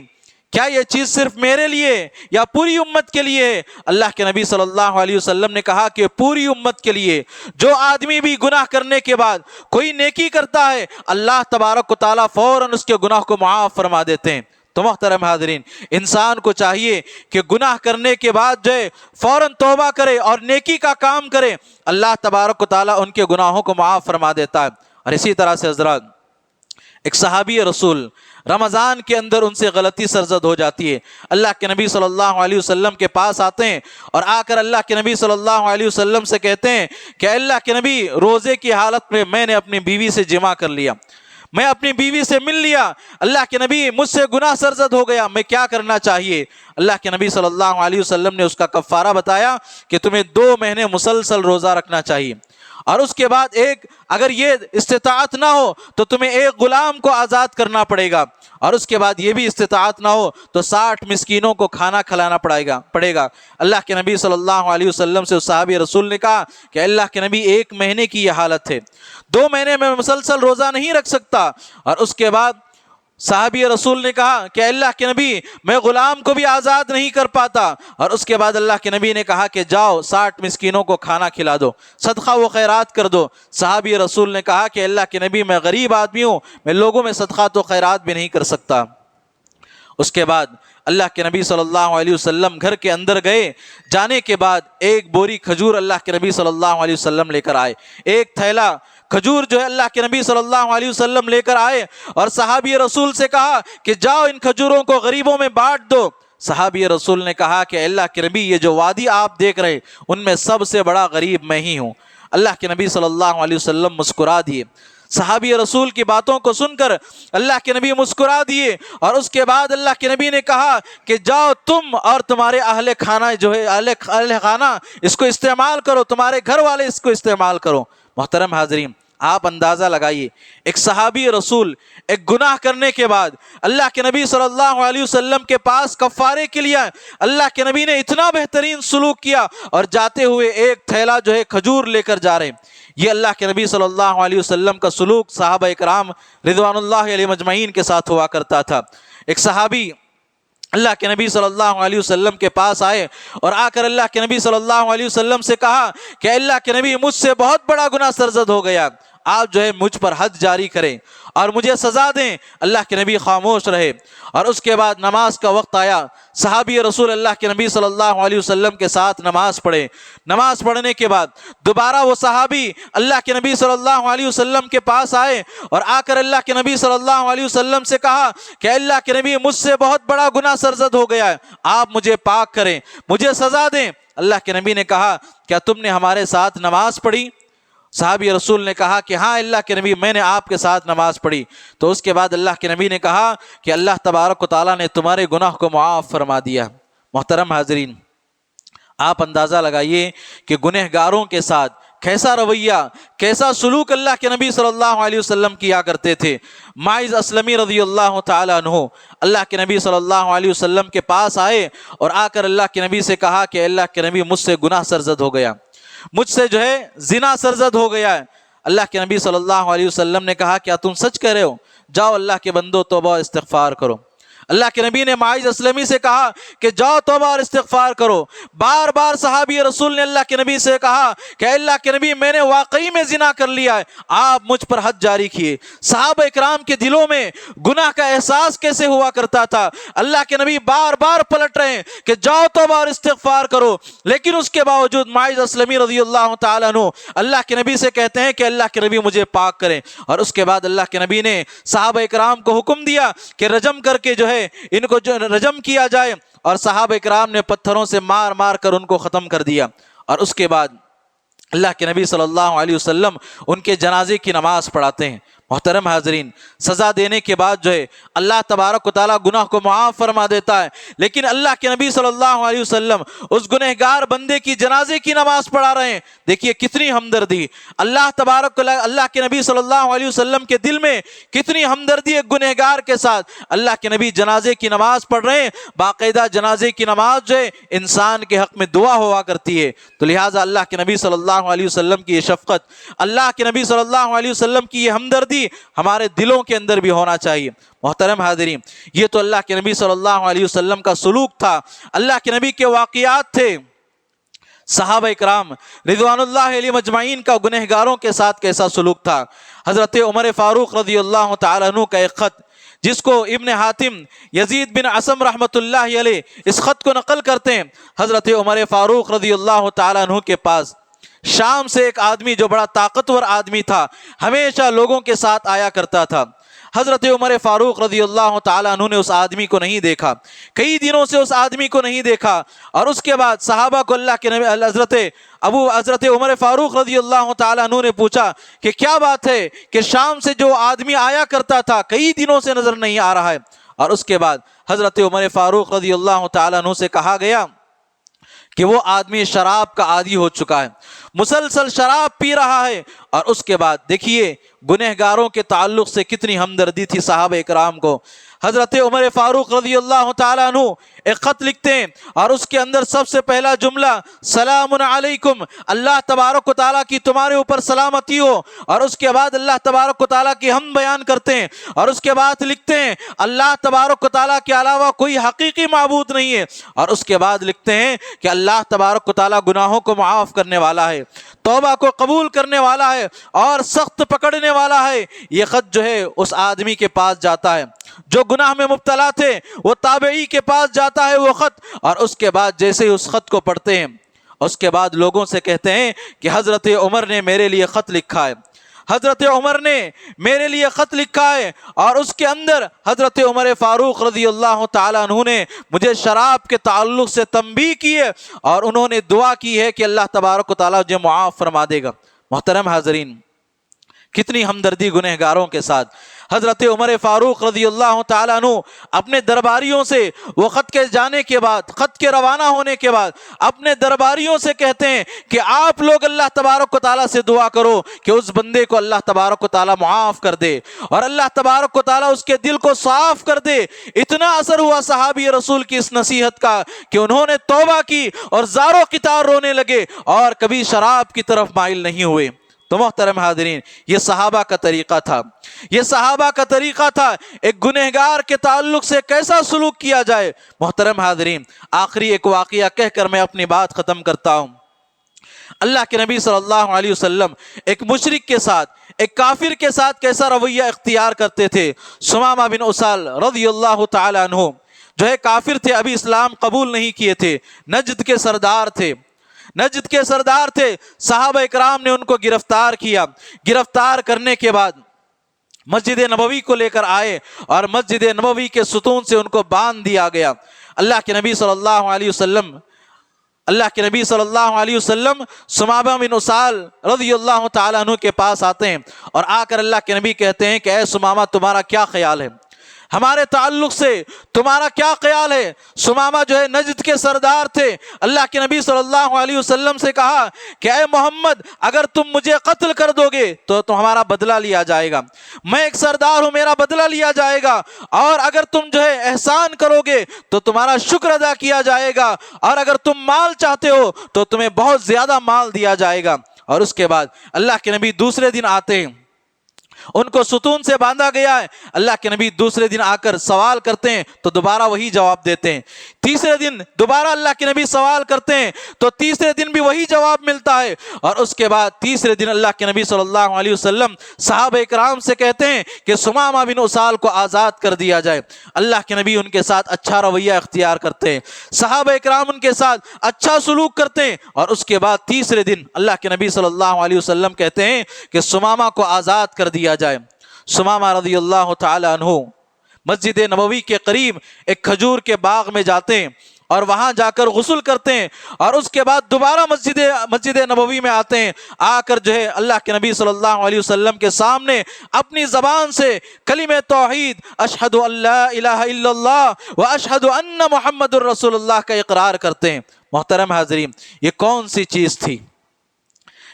کیا یہ چیز صرف میرے لیے یا پوری امت کے لیے ہے؟ اللہ کے نبی صلی اللہ علیہ وسلم نے کہا کہ پوری امت کے لیے۔ جو آدمی بھی گناہ کرنے کے بعد کوئی نیکی کرتا ہے، اللہ تبارک و تعالیٰ فوراً اس کے گناہ کو معاف فرما دیتے ہیں۔ تو محترم حاضرین، انسان کو چاہیے کہ گناہ کرنے کے بعد فوراً توبہ کرے اور نیکی کا کام کرے، اللہ تبارک و تعالیٰ ان کے گناہوں کو معاف فرما دیتا ہے۔ اور اسی طرح سے حضرات، ایک صحابی رسول رمضان کے اندر ان سے غلطی سرزد ہو جاتی ہے، اللہ کے نبی صلی اللہ علیہ وسلم کے پاس آتے ہیں اور آ کر اللہ کے نبی صلی اللہ علیہ وسلم سے کہتے ہیں کہ اللہ کے نبی، روزے کی حالت میں نے اپنی بیوی سے جمع کر لیا، میں اپنی بیوی سے مل لیا، اللہ کے نبی مجھ سے گناہ سرزد ہو گیا، میں کیا کرنا چاہیے؟ اللہ کے نبی صلی اللہ علیہ وسلم نے اس کا کفارہ بتایا کہ تمہیں 2 مہینے مسلسل روزہ رکھنا چاہیے، اور اس کے بعد اگر یہ استطاعت نہ ہو تو تمہیں ایک غلام کو آزاد کرنا پڑے گا، اور اس کے بعد یہ بھی استطاعت نہ ہو تو 60 مسکینوں کو کھانا کھلانا پڑے گا۔ اللہ کے نبی صلی اللہ علیہ وسلم سے اس صحابی رسول نے کہا کہ اللہ کے نبی 1 مہینے کی یہ حالت ہے، 2 مہینے میں مسلسل روزہ نہیں رکھ سکتا۔ اور اس کے بعد صحابی رسول نے کہا کہ اللہ کے نبی، میں غلام کو بھی آزاد نہیں کر پاتا۔ اور اس کے بعد اللہ کے نبی نے کہا کہ جاؤ 60 مسکینوں کو کھانا کھلا دو، صدقہ و خیرات کر دو۔ صحابی رسول نے کہا کہ اللہ کے نبی، میں غریب آدمی ہوں، میں لوگوں میں صدقہ و خیرات بھی نہیں کر سکتا۔ اس کے بعد اللہ کے نبی صلی اللہ علیہ وسلم گھر کے اندر گئے، جانے کے بعد ایک بوری کھجور اللہ کے نبی صلی اللہ علیہ وسلم لے کر آئے، ایک تھیلا کھجور اللہ کے نبی صلی اللہ علیہ وسلم لے کر آئے، اور صحابی رسول سے کہا کہ جاؤ ان کھجوروں کو غریبوں میں بانٹ دو۔ صحابی رسول نے کہا کہ اللہ کے نبی، یہ جو وادی آپ دیکھ رہے ان میں سب سے بڑا غریب میں ہی ہوں۔ اللہ کے نبی صلی اللہ علیہ وسلم مسکرا دیے۔ صحابی رسول کی باتوں کو سن کر اللہ کے نبی مسکرا دیے، اور اس کے بعد اللہ کے نبی نے کہا کہ جاؤ تم اور تمہارے اہل خانہ اہل خانہ اس کو استعمال کرو، تمہارے گھر والے اس کو استعمال کرو۔ محترم حاضرین، آپ اندازہ لگائیے، ایک صحابی رسول ایک گناہ کرنے کے بعد اللہ کے نبی صلی اللہ علیہ وسلم کے پاس کفارے کے لیے اللہ کے نبی نے اتنا بہترین سلوک کیا، اور جاتے ہوئے ایک تھیلا کھجور لے کر جا رہے ہیں۔ یہ اللہ کے نبی صلی اللہ علیہ وسلم کا سلوک صحابہ اکرام رضوان اللہ علیہ مجمعین کے ساتھ ہوا کرتا تھا۔ ایک صحابی اللہ کے نبی صلی اللہ علیہ وسلم کے پاس آئے اور آ کر اللہ کے نبی صلی اللہ علیہ وسلم سے کہا کہ اللہ کے نبی، مجھ سے بہت بڑا گناہ سرزد ہو گیا، آپ مجھ پر حد جاری کریں اور مجھے سزا دیں۔ اللہ کے نبی خاموش رہے، اور اس کے بعد نماز کا وقت آیا، صحابی رسول اللہ کے نبی صلی اللہ علیہ وسلم کے ساتھ نماز پڑھے۔ نماز پڑھنے کے بعد دوبارہ وہ صحابی اللہ کے نبی صلی اللہ علیہ وسلم کے پاس آئے اور آ کر اللہ کے نبی صلی اللہ علیہ وسلم سے کہا کہ اللہ کے نبی، مجھ سے بہت بڑا گناہ سرزد ہو گیا ہے، آپ مجھے پاک کریں، مجھے سزا دیں۔ اللہ کے نبی نے کہا، کیا تم نے ہمارے ساتھ نماز پڑھی؟ صحابی رسول نے کہا کہ ہاں اللہ کے نبی، میں نے آپ کے ساتھ نماز پڑھی۔ تو اس کے بعد اللہ کے نبی نے کہا کہ اللہ تبارک و تعالیٰ نے تمہارے گناہ کو معاف فرما دیا۔ محترم حاضرین، آپ اندازہ لگائیے کہ گنہگاروں کے ساتھ کیسا رویہ، کیسا سلوک اللہ کے نبی صلی اللہ علیہ وسلم کیا کرتے تھے۔ ماعز اسلمی رضی اللہ تعالیٰ عنہ اللہ کے نبی صلی اللہ علیہ وسلم کے پاس آئے اور آ کر اللہ کے نبی سے کہا کہ اللہ کے نبی، مجھ سے گناہ سرزد ہو گیا، مجھ سے زنا سرزد ہو گیا ہے۔ اللہ کے نبی صلی اللہ علیہ وسلم نے کہا، کیا تم سچ کہہ رہے ہو؟ جاؤ اللہ کے بندو توبہ استغفار کرو۔ اللہ کے نبی نے ماعز اسلمی سے کہا کہ جاؤ توبہ اور استغفار کرو۔ بار بار صحابی رسول نے اللہ کے نبی سے کہا کہ اللہ کے نبی، میں نے واقعی میں زنا کر لیا ہے، آپ مجھ پر حد جاری کیے۔ صحابہ اکرام کے دلوں میں گناہ کا احساس کیسے ہوا کرتا تھا۔ اللہ کے نبی بار بار پلٹ رہے ہیں کہ جاؤ توبہ اور استغفار کرو، لیکن اس کے باوجود ماعز اسلمی رضی اللہ تعالیٰ عنہ اللہ کے نبی سے کہتے ہیں کہ اللہ کے نبی مجھے پاک کریں۔ اور اس کے بعد اللہ کے نبی نے صحابہ اکرام کو حکم دیا کہ رجم کر کے ان کو رجم کیا جائے، اور صحابہ اکرام نے پتھروں سے مار مار کر ان کو ختم کر دیا۔ اور اس کے بعد اللہ کے نبی صلی اللہ علیہ وسلم ان کے جنازے کی نماز پڑھاتے ہیں۔ محترم حاضرین، سزا دینے کے بعد جو ہے اللہ تبارک و تعالیٰ گناہ کو معاف فرما دیتا ہے، لیکن اللہ کے نبی صلی اللہ علیہ وسلم اس گنہگار بندے کی جنازے کی نماز پڑھا رہے ہیں۔ دیکھیے کتنی ہمدردی اللہ کے نبی صلی اللہ علیہ وسلم کے دل میں کتنی ہمدردی ایک گنہگار کے ساتھ۔ اللہ کے نبی جنازے کی نماز پڑھ رہے ہیں۔ باقاعدہ جنازے کی نماز جو ہے انسان کے حق میں دعا ہوا کرتی ہے، تو لہٰذا اللہ کے نبی صلی اللہ علیہ وسلم کی یہ شفقت، اللہ کے نبی صلی اللہ علیہ وسلم کی یہ ہمدردی ہمارے دلوں کے اندر بھی ہونا چاہیے۔ محترم حاضرین، یہ تو اللہ کے نبی صلی اللہ علیہ وسلم کا سلوک تھا، اللہ کے نبی کے واقعات تھے۔ صحابہ اکرام رضوان اللہ علیہ مجمعین کا گنہگاروں کے ساتھ کیسا سلوک تھا۔ حضرت عمر فاروق رضی اللہ تعالیٰ عنہ کا ایک خط، جس کو ابن حاتم یزید بن عصم رحمۃ اللہ علیہ اس خط کو نقل کرتے ہیں، حضرت عمر فاروق رضی اللہ تعالیٰ عنہ کے پاس شام سے ایک آدمی جو بڑا طاقتور آدمی تھا، ہمیشہ لوگوں کے ساتھ آیا کرتا تھا۔ حضرت عمر فاروق رضی اللہ تعالیٰ عنہ نے اس آدمی کو نہیں دیکھا، کئی دنوں سے اس آدمی کو نہیں دیکھا، اور اس کے بعد صحابہ کو اللہ کے نبی حضرت عمر فاروق رضی اللہ تعالیٰ عنہ نے پوچھا کہ کیا بات ہے کہ شام سے جو آدمی آیا کرتا تھا کئی دنوں سے نظر نہیں آ رہا ہے۔ اور اس کے بعد حضرت عمر فاروق رضی اللہ تعالیٰ عنہ سے کہا گیا کہ وہ آدمی شراب کا عادی ہو چکا ہے، مسلسل شراب پی رہا ہے۔ اور اس کے بعد دیکھیے گنہگاروں کے تعلق سے کتنی ہمدردی تھی صحابہ اکرام کو۔ حضرت عمر فاروق رضی اللہ تعالیٰ عنہ ایک خط لکھتے ہیں، اور اس کے اندر سب سے پہلا جملہ سلام علیکم، اللہ تبارک و تعالیٰ کی تمہارے اوپر سلامتی ہو، اور اس کے بعد اللہ تبارک و تعالیٰ کی حمد بیان کرتے ہیں، اور اس کے بعد لکھتے ہیں اللہ تبارک و تعالیٰ کے علاوہ کوئی حقیقی معبود نہیں ہے، اور اس کے بعد لکھتے ہیں کہ اللہ تبارک و تعالیٰ گناہوں کو معاف کرنے والا ہے، توبہ کو قبول کرنے والا ہے اور سخت پکڑنے والا ہے۔ یہ خط جو ہے اس آدمی کے پاس جاتا ہے جو گناہ میں مبتلا تھے، وہ تابعی کے پاس جاتا ہے وہ خط، اور اس کے بعد جیسے ہی اس خط کو پڑھتے ہیں، اس کے بعد لوگوں سے کہتے ہیں کہ حضرت عمر نے میرے لیے خط لکھا ہے، حضرت عمر نے میرے لیے خط لکھا ہے، اور اس کے اندر حضرت عمر فاروق رضی اللہ تعالیٰ عنہ نے مجھے شراب کے تعلق سے تنبیہ کی ہے، اور انہوں نے دعا کی ہے کہ اللہ تبارک و تعالیٰ مجھے معاف فرما دے گا۔ محترم حاضرین، کتنی ہمدردی گنہگاروں کے ساتھ۔ حضرت عمر فاروق رضی اللہ تعالیٰ عنہ اپنے درباریوں سے وہ خط کے جانے کے بعد، خط کے روانہ ہونے کے بعد اپنے درباریوں سے کہتے ہیں کہ آپ لوگ اللہ تبارک و تعالیٰ سے دعا کرو کہ اس بندے کو اللہ تبارک و تعالیٰ معاف کر دے، اور اللہ تبارک و تعالیٰ اس کے دل کو صاف کر دے۔ اتنا اثر ہوا صحابی رسول کی اس نصیحت کا کہ انہوں نے توبہ کی اور زار و قطار رونے لگے اور کبھی شراب کی طرف مائل نہیں ہوئے۔ تو محترم حاضرین، یہ صحابہ کا طریقہ تھا، یہ صحابہ کا طریقہ تھا ایک گنہگار کے تعلق سے کیسا سلوک کیا جائے۔ محترم حاضرین، آخری ایک واقعہ کہہ کر میں اپنی بات ختم کرتا ہوں۔ اللہ کے نبی صلی اللہ علیہ وسلم ایک مشرک کے ساتھ، ایک کافر کے ساتھ کیسا رویہ اختیار کرتے تھے۔ ثمامہ بن اسال رضی اللہ تعالی عنہ جو ہے کافر تھے، ابھی اسلام قبول نہیں کیے تھے، نجد کے سردار تھے، نجد کے سردار تھے۔ صحابہ اکرام نے ان کو گرفتار کیا، گرفتار کرنے کے بعد مسجد نبوی کو لے کر آئے، اور مسجد نبوی کے ستون سے ان کو باندھ دیا گیا۔ اللہ کے نبی صلی اللہ علیہ وسلم ثمامہ بن اسال رضی اللہ تعالیٰ عنہ کے پاس آتے ہیں، اور آ کر اللہ کے نبی کہتے ہیں کہ اے ثمامہ، تمہارا کیا خیال ہے، ہمارے تعلق سے تمہارا کیا خیال ہے؟ ثمامہ جو ہے نجد کے سردار تھے۔ اللہ کے نبی صلی اللہ علیہ وسلم سے کہا کہ اے محمد، اگر تم مجھے قتل کر دو گے تو ہمارا بدلہ لیا جائے گا، میں ایک سردار ہوں، میرا بدلہ لیا جائے گا، اور اگر تم جو ہے احسان کرو گے تو تمہارا شکر ادا کیا جائے گا، اور اگر تم مال چاہتے ہو تو تمہیں بہت زیادہ مال دیا جائے گا۔ اور اس کے بعد اللہ کے نبی دوسرے دن آتے ہیں، ان کو ستون سے باندھا گیا ہے۔ اللہ کے نبی دوسرے دن آ کر سوال کرتے ہیں تو دوبارہ وہی جواب دیتے ہیں۔ تیسرے دن دوبارہ اللہ کے نبی سوال کرتے ہیں تو تیسرے دن بھی وہی جواب ملتا ہے۔ اور اس کے بعد تیسرے دن اللہ کے نبی صلی اللہ علیہ وسلم صحابہ اکرام سے کہتے ہیں کہ ثمامہ بن اسال کو آزاد کر دیا جائے۔ اللہ کے نبی ان کے ساتھ اچھا رویہ اختیار کرتے ہیں، صحابہ اکرام ان کے ساتھ اچھا سلوک کرتے ہیں۔ اور اس کے بعد تیسرے دن اللہ کے نبی صلی اللہ علیہ وسلم کہتے ہیں کہ ثمامہ کو آزاد کر دیا جائے۔ ثمامہ رضی اللہ تعالی عنہ مسجد نبوی کے قریب ایک کھجور کے باغ میں جاتے ہیں، اور وہاں جا کر غسل کرتے ہیں اور اس کے بعد دوبارہ مسجد نبوی میں آتے ہیں، آ کر جو ہے اللہ کے نبی صلی اللہ علیہ وسلم کے سامنے اپنی زبان سے کلمہ توحید اشہد ان لا الہ الا اللہ و اشہد ان محمد الرسول اللہ کا اقرار کرتے ہیں۔ محترم حاضرین، یہ کون سی چیز تھی؟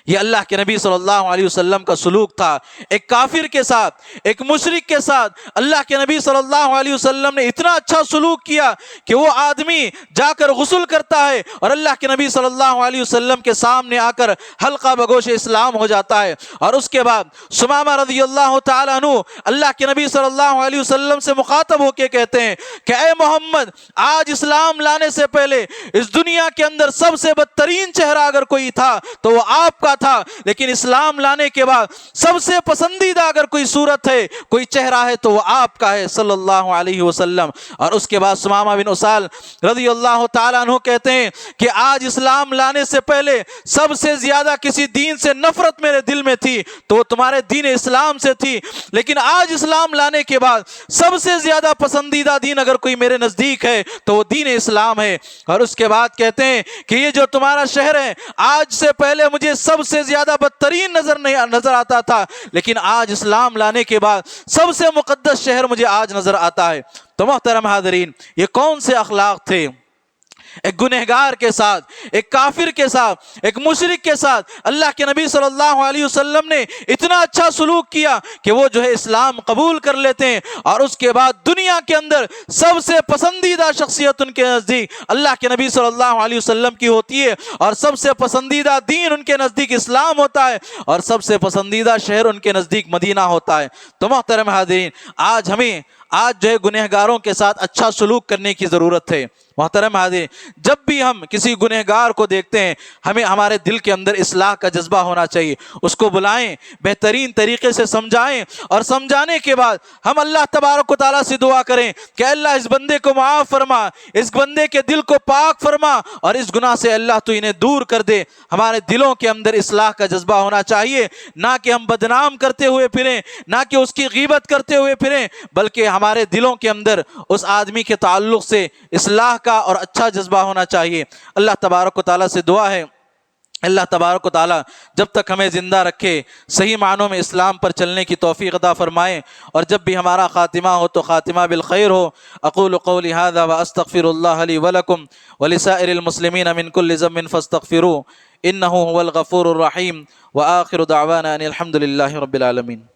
یہ اللہ کے نبی صلی اللہ علیہ وسلم کا سلوک تھا۔ ایک کافر کے ساتھ، ایک مشرک کے ساتھ اللہ کے نبی صلی اللہ علیہ وسلم نے اتنا اچھا سلوک کیا کہ وہ آدمی جا کر غسل کرتا ہے اور اللہ کے نبی صلی اللہ علیہ وسلم کے سامنے آ کر حلقہ بگوش اسلام ہو جاتا ہے۔ اور اس کے بعد ثمامہ رضی اللہ تعالیٰ عنہ اللہ کے نبی صلی اللہ علیہ وسلم سے مخاطب ہو کے کہتے ہیں کہ اے محمد، آج اسلام لانے سے پہلے اس دنیا کے اندر سب سے بدترین چہرہ اگر کوئی تھا تو وہ آپ کا تھا، لیکن اسلام لانے کے بعد سب سے پسندیدہ اگر کوئی صورت ہے، کوئی چہرہ ہے تو وہ آپ کا ہے صلی اللہ علیہ وسلم۔ اور اس کے بعد ثمامہ بن اسال رضی اللہ تعالیٰ عنہ کہتے ہیں کہ آج اسلام لانے سے پہلے سب سے زیادہ کسی دین سے نفرت میرے دل میں تھی تو وہ تمہارے دین اسلام سے تھی، لیکن آج اسلام لانے کے بعد سب سے زیادہ پسندیدہ دین اگر کوئی میرے نزدیک ہے تو وہ دین اسلام ہے۔ اور اس کے بعد کہتے ہیں کہ یہ جو تمہارا شہر ہے آج سے پہلے مجھے سب سے زیادہ بدترین نظر آتا تھا، لیکن آج اسلام لانے کے بعد سب سے مقدس شہر مجھے آج نظر آتا ہے۔ تو محترم حاضرین، یہ کون سے اخلاق تھے؟ ایک گنہگار کے ساتھ، ایک کافر کے ساتھ، ایک مشرک کے ساتھ اللہ کے نبی صلی اللہ علیہ وسلم نے اتنا اچھا سلوک کیا کہ وہ جو ہے اسلام قبول کر لیتے ہیں، اور اس کے بعد دنیا کے اندر سب سے پسندیدہ شخصیت ان کے نزدیک اللہ کے نبی صلی اللہ علیہ وسلم کی ہوتی ہے، اور سب سے پسندیدہ دین ان کے نزدیک اسلام ہوتا ہے، اور سب سے پسندیدہ شہر ان کے نزدیک مدینہ ہوتا ہے۔ تو محترم حاضرین، آج جو ہے گنہگاروں کے ساتھ اچھا سلوک کرنے کی ضرورت ہے۔ محترم حاضرین، جب بھی ہم کسی گنہگار کو دیکھتے ہیں ہمیں ہمارے دل کے اندر اصلاح کا جذبہ ہونا چاہیے، اس کو بلائیں، بہترین طریقے سے سمجھائیں، اور سمجھانے کے بعد ہم اللہ تبارک و تعالیٰ سے دعا کریں کہ اللہ اس بندے کو معاف فرما، اس بندے کے دل کو پاک فرما، اور اس گناہ سے اللہ تو انہیں دور کر دے۔ ہمارے دلوں کے اندر اصلاح کا جذبہ ہونا چاہیے، نہ کہ ہم بدنام کرتے ہوئے پھریں، نہ کہ اس کی غیبت کرتے ہوئے پھریں، بلکہ ہمارے دلوں کے اندر اس آدمی کے تعلق سے اصلاح کا اور اچھا جذبہ ہونا چاہیے۔ اللہ تبارک و تعالیٰ سے دعا ہے، اللہ تبارک و تعالیٰ جب تک ہمیں زندہ رکھے صحیح معنوں میں اسلام پر چلنے کی توفیق عطا فرمائے، اور جب بھی ہمارا خاتمہ ہو تو خاتمہ بالخیر ہو۔ اقول قولی ھذا واستغفر اللہ لی ولکم ولسائر المسلمین من کل ذنب فاستغفروہ انہ هو الغفور الرحیم، وآخر دعوانا ان الحمد للہ رب العالمین۔